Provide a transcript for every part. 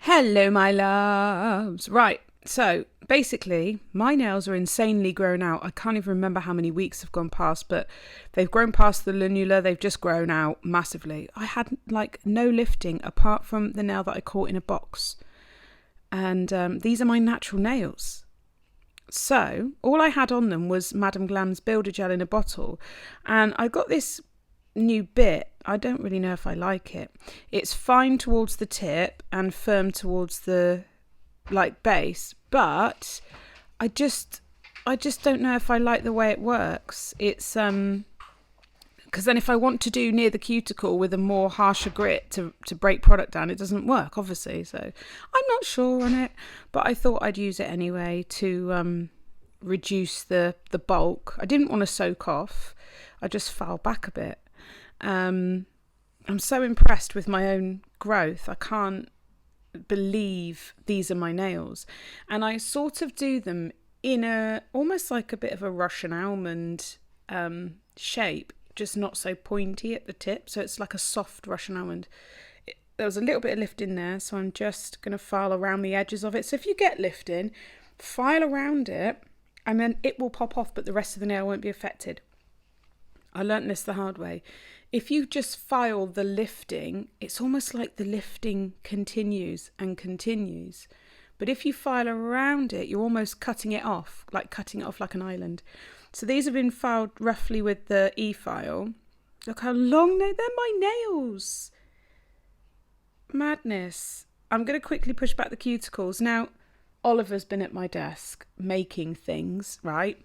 Hello, my loves. Right, so basically, my nails are insanely grown out. I can't even remember how many weeks have gone past, but they've grown past the lunula. They've just grown out massively. I had like no lifting apart from the nail that I caught in a box. And these are my natural nails. So all I had on them was Madame Glam's Builder Gel in a bottle. And I got this new bit. I don't really know if I like it. It's fine towards the tip and firm towards the base, but I just don't know if I like the way it works. It's because then if I want to do near the cuticle with a more harsher grit to break product down, it doesn't work, obviously. So I'm not sure on it, but I thought I'd use it anyway to reduce the bulk. I didn't want to soak off. I just fell back a bit. I'm so impressed with my own growth. I can't believe these are my nails, and I sort of do them in a almost like a bit of a Russian almond shape, just not so pointy at the tip, so it's like a soft Russian almond. There was a little bit of lift in there, so I'm just going to file around the edges of it. So if you get lifting, file around it and then it will pop off, but the rest of the nail won't be affected. I learnt this the hard way. If you just file the lifting, it's almost like the lifting continues and continues. But if you file around it, you're almost cutting it off like an island. So these have been filed roughly with the E-file. Look how long they're my nails. Madness. I'm going to quickly push back the cuticles. Now, Oliver's been at my desk making things, right?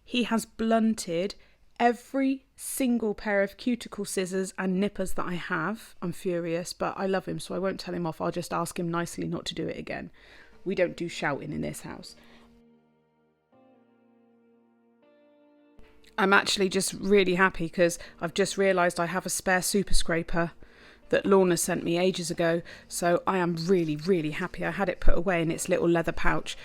He has blunted every single pair of cuticle scissors and nippers that I have. I'm furious, but I love him, so I won't tell him off. I'll just ask him nicely not to do it again. We don't do shouting in this house. I'm actually just really happy because I've just realised I have a spare super scraper that Lorna sent me ages ago. So I am really, really happy. I had it put away in its little leather pouch.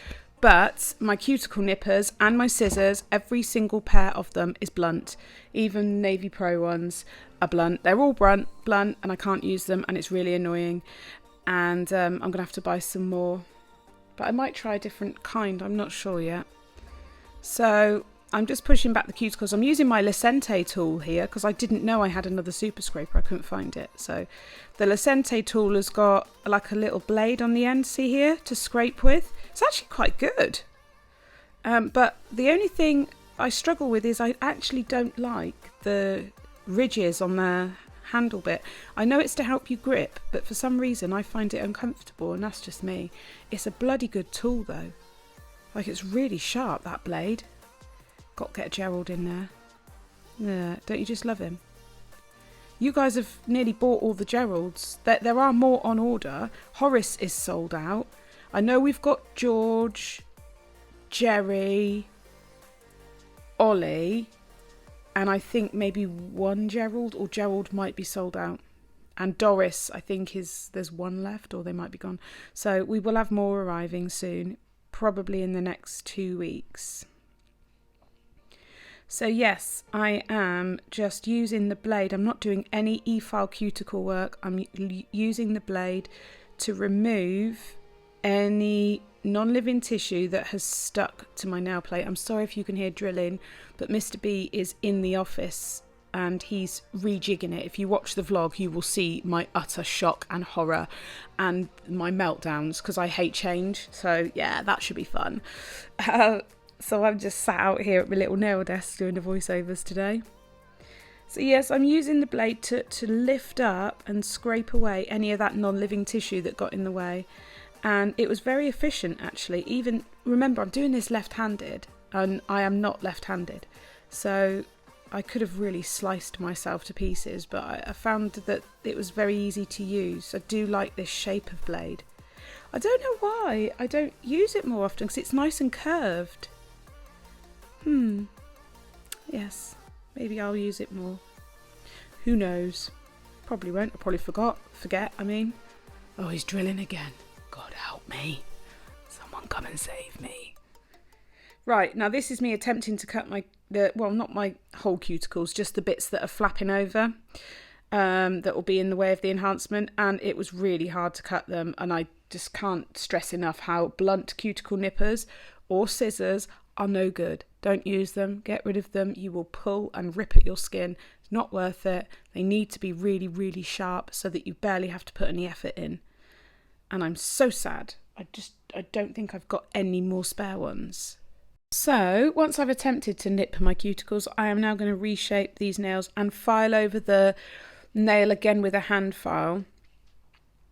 But my cuticle nippers and my scissors, every single pair of them is blunt. Even Navy Pro ones are blunt. They're all blunt, and I can't use them, and it's really annoying. And I'm going to have to buy some more. But I might try a different kind. I'm not sure yet. So I'm just pushing back the cuticles. I'm using my Licente tool here because I didn't know I had another super scraper. I couldn't find it. So the Licente tool has got like a little blade on the end, see here, to scrape with. It's actually quite good. But the only thing I struggle with is I actually don't like the ridges on the handle bit. I know it's to help you grip, but for some reason I find it uncomfortable, and that's just me. It's a bloody good tool though. Like, it's really sharp, that blade. Got to get Gerald in there. Yeah, don't you just love him? You guys have nearly bought all the Geralds. There are more on order. Horace is sold out. I know we've got George, Jerry, Ollie, and I think maybe one Gerald, or Gerald might be sold out. And Doris, I think there's one left, or they might be gone. So we will have more arriving soon, probably in the next 2 weeks. So yes, I am just using the blade. I'm not doing any E-file cuticle work. I'm using the blade to remove any non-living tissue that has stuck to my nail plate. I'm sorry if you can hear drilling, but Mr. B is in the office and he's rejigging it. If you watch the vlog, you will see my utter shock and horror and my meltdowns because I hate change. So yeah, that should be fun. So I'm just sat out here at my little nail desk doing the voiceovers today. So yes, I'm using the blade to lift up and scrape away any of that non-living tissue that got in the way. And it was very efficient, actually. Even, remember, I'm doing this left-handed, and I am not left-handed. So I could have really sliced myself to pieces, but I found that it was very easy to use. I do like this shape of blade. I don't know why I don't use it more often, because it's nice and curved. Yes, maybe I'll use it more. Who knows? Probably won't. I'll probably forget, I mean. Oh, he's drilling again. God help me. Someone come and save me. Right, now this is me attempting to cut not my whole cuticles, just the bits that are flapping over. that will be in the way of the enhancement, and it was really hard to cut them, and I just can't stress enough how blunt cuticle nippers or scissors are no good. Don't use them, get rid of them. You will pull and rip at your skin. It's not worth it. They need to be really, really sharp so that you barely have to put any effort in. And I'm so sad. I don't think I've got any more spare ones. So once I've attempted to nip my cuticles, I am now going to reshape these nails and file over the nail again with a hand file,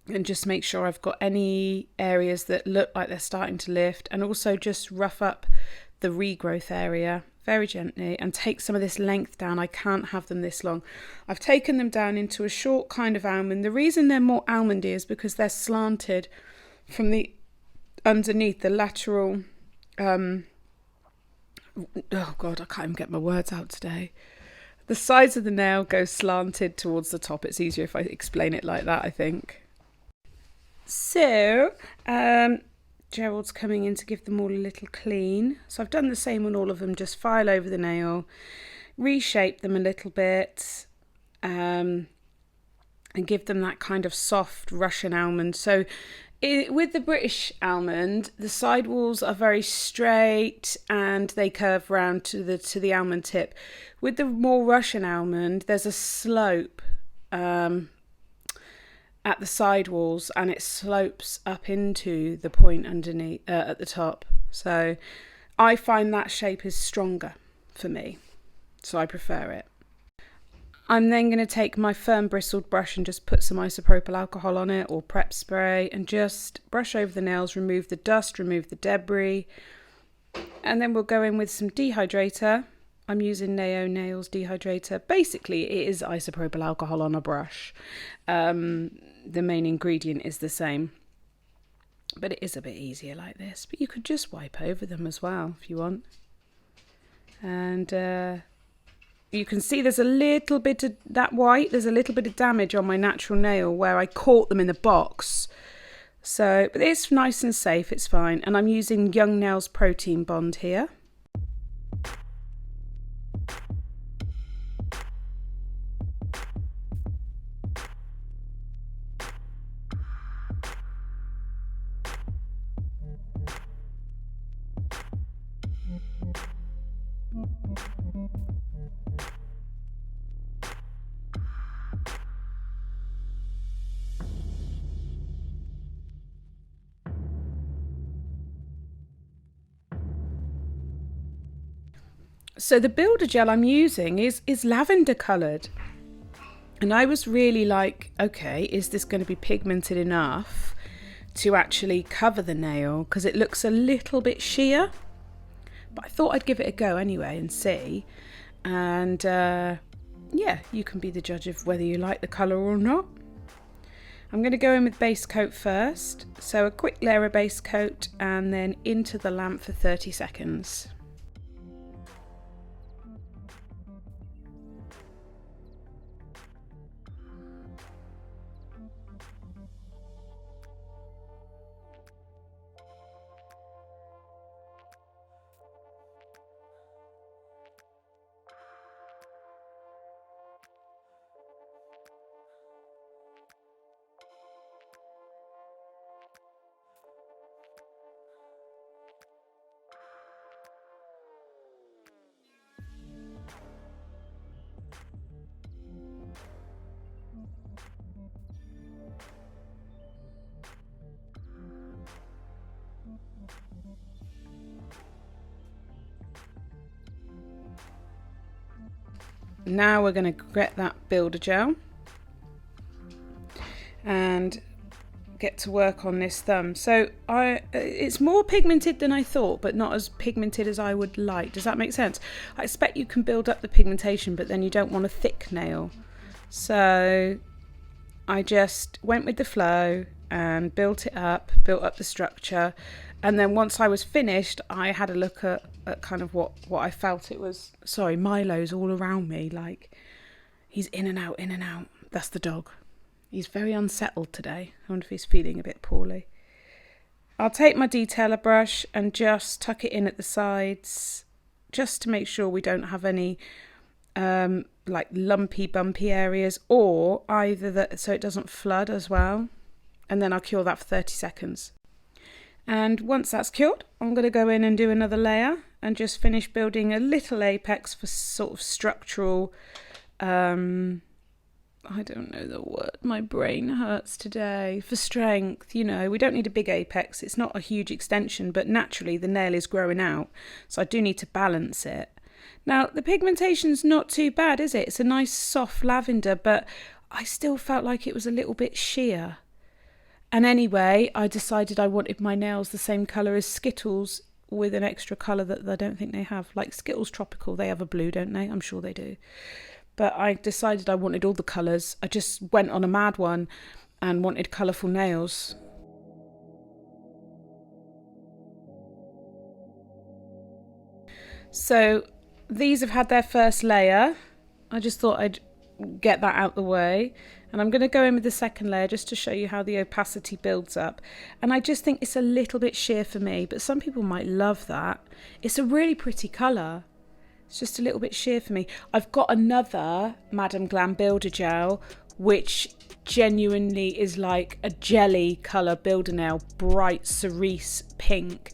and just make sure I've got any areas that look like they're starting to lift, and also just rough up the regrowth area very gently and take some of this length down. I can't have them this long. I've taken them down into a short kind of almond. The reason they're more almondy is because they're slanted from the underneath, the lateral oh god, I can't even get my words out today. The sides of the nail go slanted towards the top. It's easier if I explain it like that, I think. So Gerald's coming in to give them all a little clean. So I've done the same on all of them, just file over the nail, reshape them a little bit, and give them that kind of soft Russian almond. So with the British almond, the side walls are very straight and they curve round to the almond tip. With the more Russian almond, there's a slope at the side walls, and it slopes up into the point underneath at the top. So I find that shape is stronger for me, so I prefer it. I'm then going to take my firm bristled brush and just put some isopropyl alcohol on it, or prep spray, and just brush over the nails, remove the dust, remove the debris, and then we'll go in with some dehydrator. I'm using Neo Nails dehydrator. Basically it is isopropyl alcohol on a brush. The main ingredient is the same, but it is a bit easier like this. But you could just wipe over them as well if you want. And you can see there's a little bit of that white, there's a little bit of damage on my natural nail where I caught them in the box. So, but it's nice and safe, it's fine. And I'm using Young Nails Protein Bond here. So the builder gel I'm using is lavender coloured. And I was really like, okay, is this going to be pigmented enough to actually cover the nail? Because it looks a little bit sheer. But I thought I'd give it a go anyway and see. And yeah, you can be the judge of whether you like the colour or not. I'm going to go in with base coat first. So a quick layer of base coat and then into the lamp for 30 seconds. Now we're going to get that builder gel and get to work on this thumb. So it's more pigmented than I thought, but not as pigmented as I would like. Does that make sense? I expect you can build up the pigmentation, but then you don't want a thick nail. So I just went with the flow and built up the structure. And then once I was finished, I had a look at kind of what I felt it was. Sorry, Milo's all around me, like he's in and out, in and out. That's the dog. He's very unsettled today. I wonder if he's feeling a bit poorly. I'll take my detailer brush and just tuck it in at the sides, just to make sure we don't have any like lumpy, bumpy areas, or either that so it doesn't flood as well. And then I'll cure that for 30 seconds. And once that's cured, I'm going to go in and do another layer and just finish building a little apex for sort of structural, I don't know the word, my brain hurts today, for strength. You know, we don't need a big apex, it's not a huge extension, but naturally the nail is growing out, so I do need to balance it. Now the pigmentation's not too bad, is it? It's a nice soft lavender, but I still felt like it was a little bit sheer. And anyway, I decided I wanted my nails the same colour as Skittles, with an extra colour that I don't think they have. Like Skittles Tropical, they have a blue, don't they? I'm sure they do. But I decided I wanted all the colours. I just went on a mad one and wanted colourful nails. So these have had their first layer. I just thought I'd get that out the way. And I'm going to go in with the second layer just to show you how the opacity builds up. And I just think it's a little bit sheer for me, but some people might love that. It's a really pretty colour. It's just a little bit sheer for me. I've got another Madame Glam Builder Gel, which genuinely is like a jelly colour builder nail, bright cerise pink.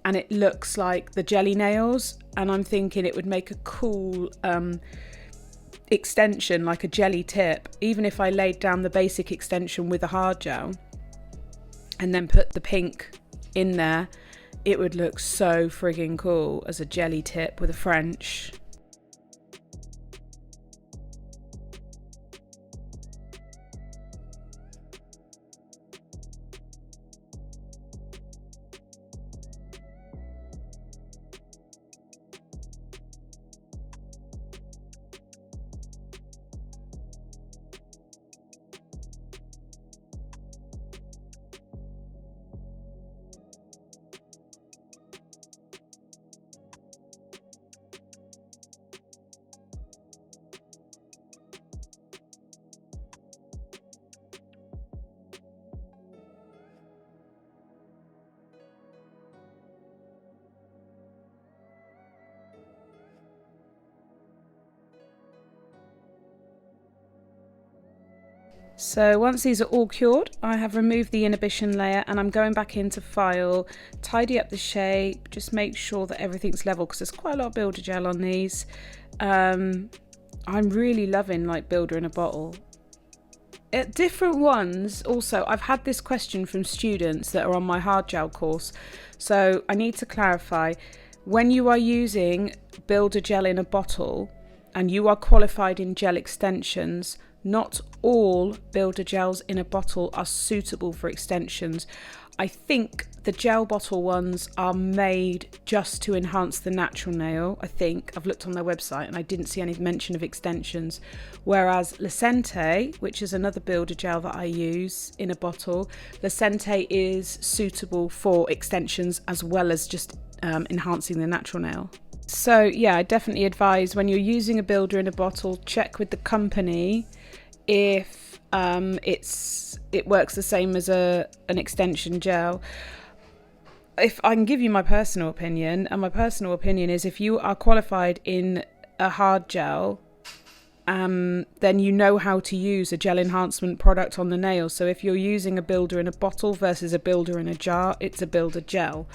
And it looks like the jelly nails. And I'm thinking it would make a cool extension, like a jelly tip. Even if I laid down the basic extension with a hard gel and then put the pink in there, it would look so frigging cool as a jelly tip with a French. So once these are all cured, I have removed the inhibition layer and I'm going back into file, tidy up the shape, just make sure that everything's level because there's quite a lot of builder gel on these. I'm really loving like builder in a bottle. At different ones, also, I've had this question from students that are on my hard gel course. So I need to clarify, when you are using builder gel in a bottle and you are qualified in gel extensions, not all builder gels in a bottle are suitable for extensions. I think the gel bottle ones are made just to enhance the natural nail. I think I've looked on their website and I didn't see any mention of extensions. Whereas Lavender, which is another builder gel that I use in a bottle, Lavender is suitable for extensions as well as just enhancing the natural nail. So yeah, I definitely advise when you're using a builder in a bottle, check with the company if it works the same as an extension gel. If I can give you my personal opinion, and my personal opinion is if you are qualified in a hard gel, then you know how to use a gel enhancement product on the nail. So if you're using a builder in a bottle versus a builder in a jar, it's a builder gel.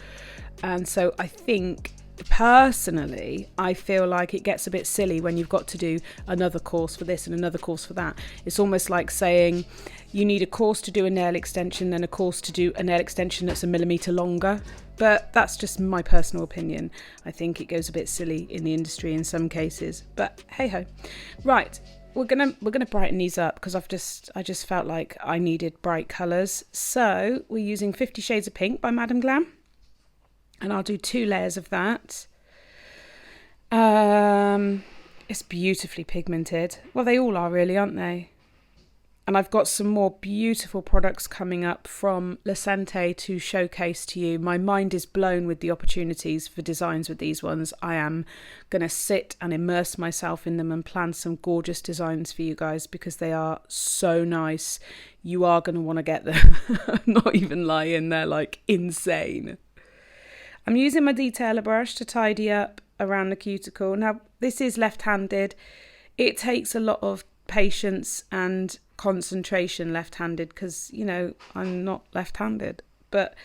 And so I think, personally, I feel like it gets a bit silly when you've got to do another course for this and another course for that. It's almost like saying you need a course to do a nail extension, then a course to do a nail extension that's a millimetre longer. But that's just my personal opinion. I think it goes a bit silly in the industry in some cases. But hey ho. Right, we're gonna brighten these up because I just felt like I needed bright colours. So we're using 50 Shades of Pink by Madame Glam. And I'll do 2 layers of that. It's beautifully pigmented. Well, they all are really, aren't they? And I've got some more beautiful products coming up from Lavender to showcase to you. My mind is blown with the opportunities for designs with these ones. I am going to sit and immerse myself in them and plan some gorgeous designs for you guys because they are so nice. You are going to want to get them. I'm not even lying, they're like insane. I'm using my detailer brush to tidy up around the cuticle. Now, this is left-handed. It takes a lot of patience and concentration left-handed because, you know, I'm not left-handed. But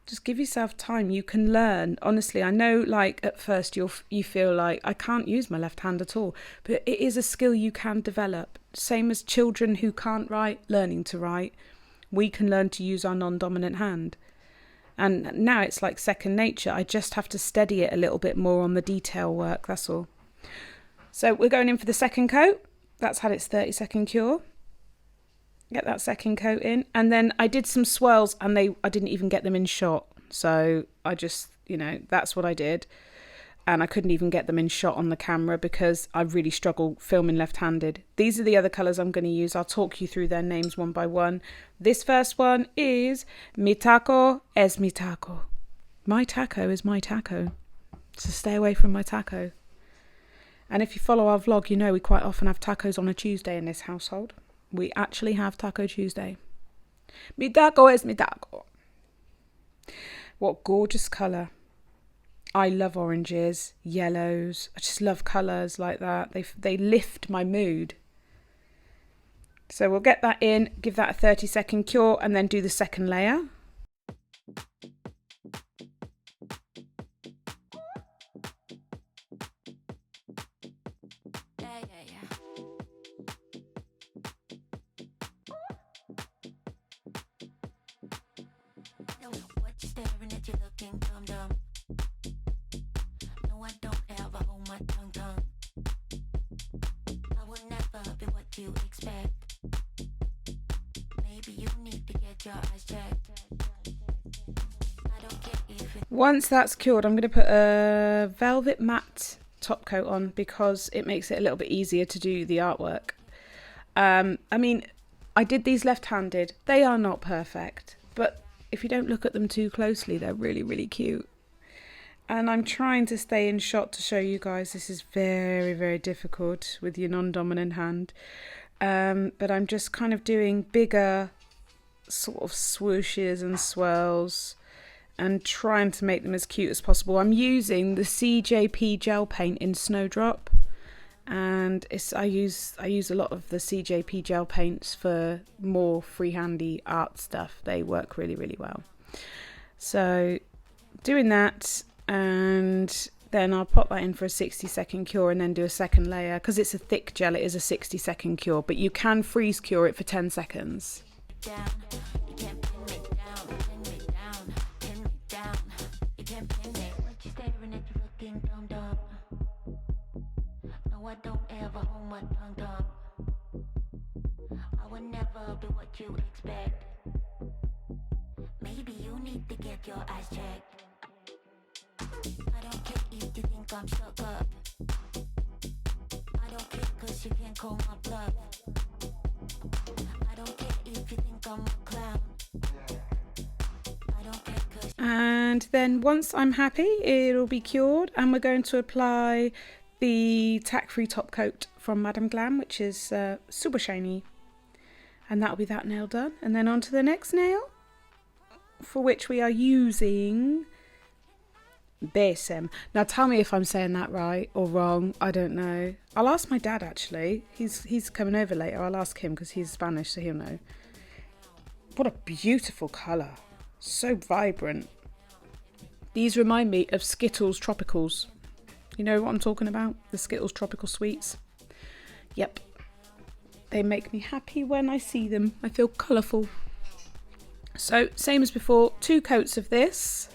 just give yourself time. You can learn. Honestly, I know, like, at first you feel like I can't use my left hand at all, but it is a skill you can develop. Same as children who can't write, learning to write. We can learn to use our non-dominant hand. And now it's like second nature. I just have to steady it a little bit more on the detail work, that's all. So we're going in for the second coat. That's had its 30-second cure. Get that second coat in. And then I did some swirls and I didn't even get them in shot. So I just, you know, that's what I did. And I couldn't even get them in shot on the camera because I really struggle filming left-handed. These are the other colours I'm going to use. I'll talk you through their names one by one. This first one is Mi taco es mi taco. My taco is my taco. So stay away from my taco. And if you follow our vlog, you know we quite often have tacos on a Tuesday in this household. We actually have Taco Tuesday. Mi taco es mi taco. What gorgeous colour. I love oranges, yellows. I just love colours like that. They lift my mood. So we'll get that in, give that a 30-second cure, and then do the second layer. Once that's cured, I'm going to put a velvet matte top coat on because it makes it a little bit easier to do the artwork. I mean, I did these left-handed. They are not perfect, but if you don't look at them too closely, they're really, really cute. And I'm trying to stay in shot to show you guys this is very, very difficult with your non-dominant hand. But I'm just kind of doing bigger sort of swooshes and swirls and trying to make them as cute as possible. I'm using the CJP gel paint in Snowdrop, and I use a lot of the CJP gel paints for more freehandy art stuff. They work really, really well. So doing that, and then I'll pop that in for a 60-second cure and then do a second layer. Because it's a thick gel, it is a 60-second cure, but you can freeze cure it for 10 seconds. I don't ever hold my tongue down. I will never be what you expect. Maybe you need to get your eyes checked. I don't care if you think I'm stuck up. I don't care cause you can't call my bluff. I don't care if you think I'm a clown. I don't care cause... And then once I'm happy, it'll be cured, and we're going to apply the tack-free top coat from Madame Glam, which is super shiny. And that'll be that nail done. And then on to the next nail, for which we are using Besame. Now tell me if I'm saying that right or wrong. I don't know. I'll ask my dad actually. He's coming over later. I'll ask him because he's Spanish, so he'll know. What a beautiful colour. So vibrant. These remind me of Skittles Tropicals. You know what I'm talking about? The Skittles Tropical Sweets. Yep. They make me happy when I see them. I feel colourful. So, same as before, 2 coats of this.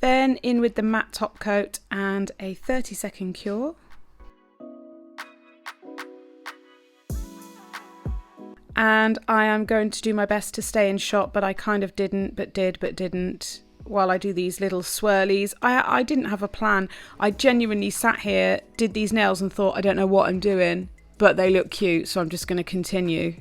Then in with the matte top coat and a 30-second cure. And I am going to do my best to stay in shot, but I kind of didn't, but did, but didn't, while I do these little swirlies. I didn't have a plan. I genuinely sat here, did these nails and thought, I don't know what I'm doing, but they look cute, so I'm just going to continue.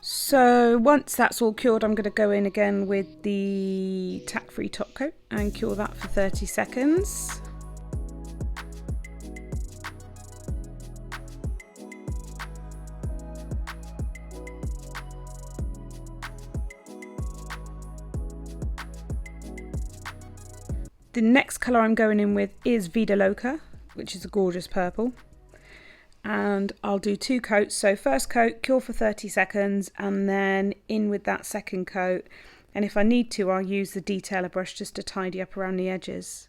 So once that's all cured, I'm going to go in again with the tack-free top coat and cure that for 30 seconds. The next colour I'm going in with is Vida Loca, which is a gorgeous purple. And I'll do 2 coats. So first coat, cure for 30 seconds, and then in with that second coat. And if I need to, I'll use the detailer brush just to tidy up around the edges.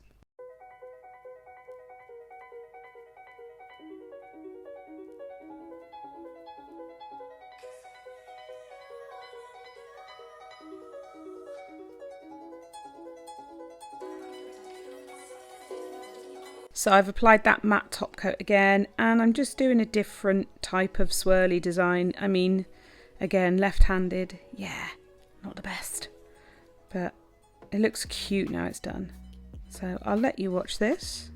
So I've applied that matte top coat again, and I'm just doing a different type of swirly design. I mean, again, left-handed, yeah, not the best, but it looks cute now it's done. So I'll let you watch this.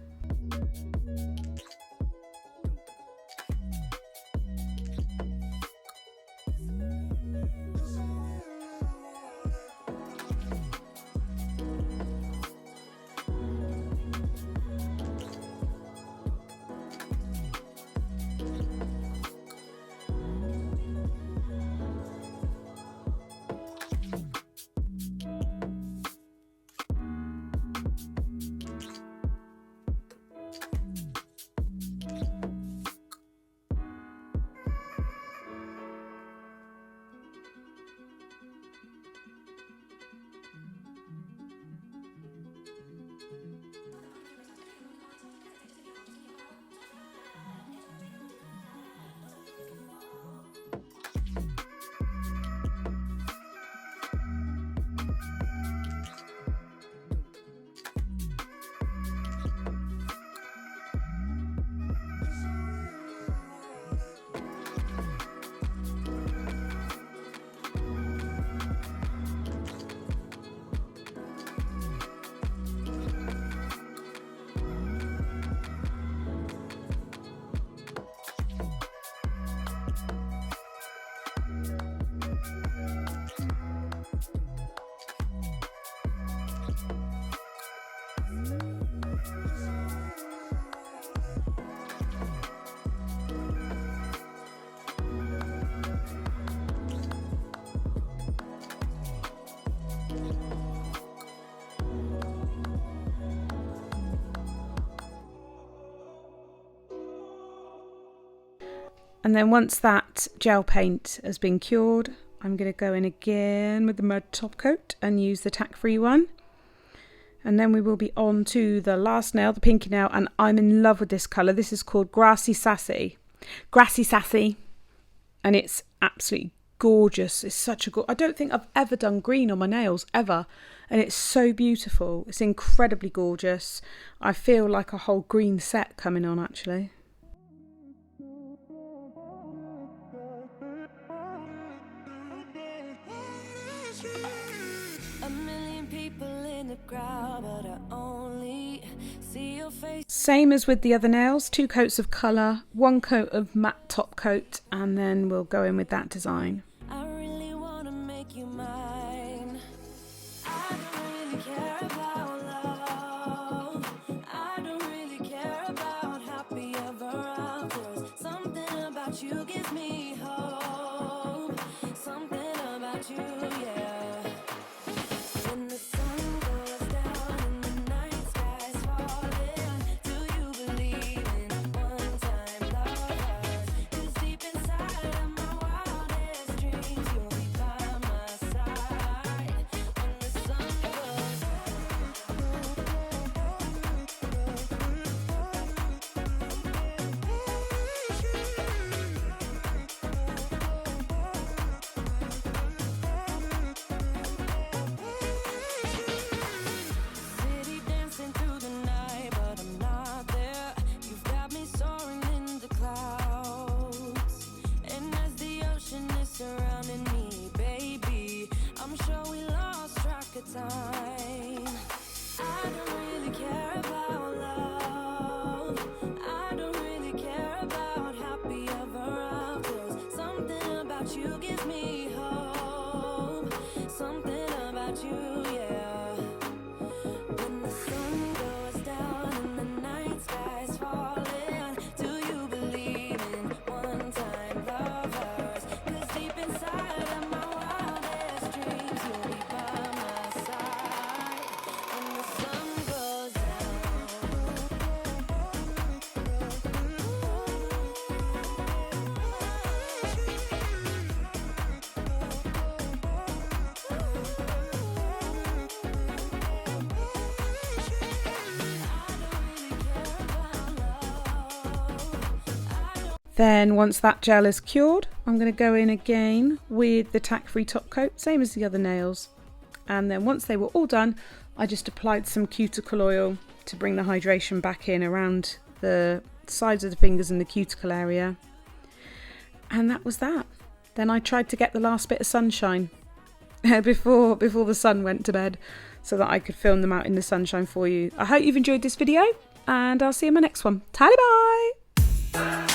And then once that gel paint has been cured, I'm going to go in again with the mud top coat and use the tack-free one. And then we will be on to the last nail, the pinky nail, and I'm in love with this colour. This is called Grassy Sassy. Grassy Sassy. And it's absolutely gorgeous. It's such a I don't think I've ever done green on my nails, ever. And it's so beautiful. It's incredibly gorgeous. I feel like a whole green set coming on, actually. Same as with the other nails, 2 coats of colour, 1 coat of matte top coat, and then we'll go in with that design. I really wanna make you mine. about love. I don't really care about happy ever afters. Something about you gives me hope. Something about you, yeah. When the sun goes down and the night sky's falling, do you believe in one-time lovers? 'Cause deep inside of my wildest dreams, you'll be by my side when the sun goes City dancing through the night, but I'm not there. You've got me soaring in the clouds. And as the ocean is surrounding me, baby, I'm sure we lost track of time. I don't really care about love. I don't really care about happy ever afters. Something about you gives me hope. Something about you, yeah. When the sun goes down and the night sky's falling, do you believe in one-time lovers? 'Cause deep inside of my wildest dreams, you'll be by my side when the sun goes Then once that gel is cured, I'm going to go in again with the tack-free top coat, same as the other nails. And then once they were all done, I just applied some cuticle oil to bring the hydration back in around the sides of the fingers and the cuticle area. And that was that. Then I tried to get the last bit of sunshine before the sun went to bed so that I could film them out in the sunshine for you. I hope you've enjoyed this video and I'll see you in my next one. Tally bye!